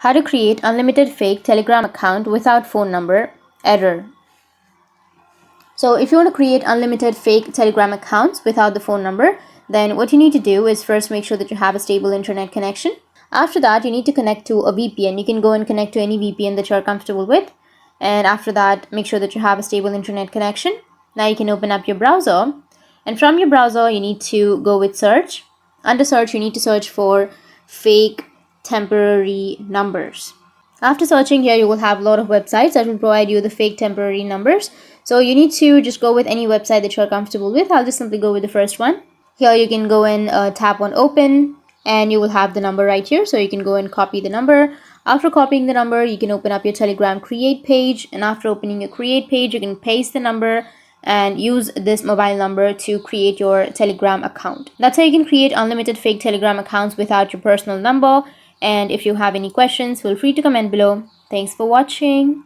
How to create unlimited fake Telegram account without phone number. Error. So if you want to create unlimited fake Telegram accounts without the phone number, then what you need to do is first make sure that you have a stable internet connection. After that, you need to connect to a VPN. You can go and connect to any VPN that you're comfortable with. And after that, make sure that you have a stable internet connection. Now you can open up your browser. And from your browser, you need to go with search. Under search, you need to search for fake temporary numbers. After searching here, you will have a lot of websites that will provide you the fake temporary numbers. So you need to just go with any website that you're comfortable with. I'll just simply go with the first one. Here you can go and tap on open, and you will have the number right here. So you can go and copy the number. After copying the number, you can open up your Telegram create page, and after opening your create page, you can paste the number and use this mobile number to create your Telegram account. That's how you can create unlimited fake Telegram accounts without your personal number. And if you have any questions, feel free to comment below. Thanks for watching.